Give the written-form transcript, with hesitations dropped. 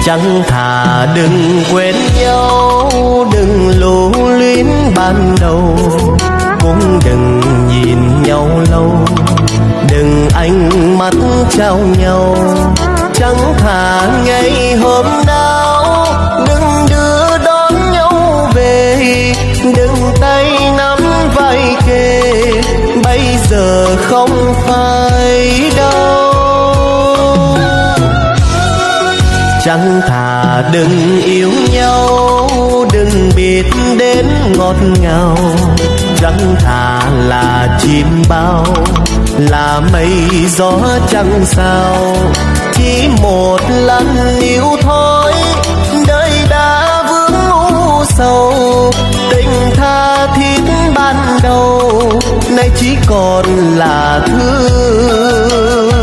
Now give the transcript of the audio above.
Chẳng thà đừng quên nhau, đừng lưu luyến ban đầu, cũng đừng nhìn nhau lâu, đừng ánh mắt trao nhau. Chẳng thà ngày hôm nào đừng đưa đón nhau về, đừng tay nắm vai kề, bây giờ không phải đâu. Chẳng thà đừng yêu nhau, đừng biết đến ngọt ngào. Chẳng thà là chim bao, là mây gió chẳng sao. Chỉ một lần yêu thôi, đời đã vướng u sầu. Tình tha thiết ban đầu, nay chỉ còn là thương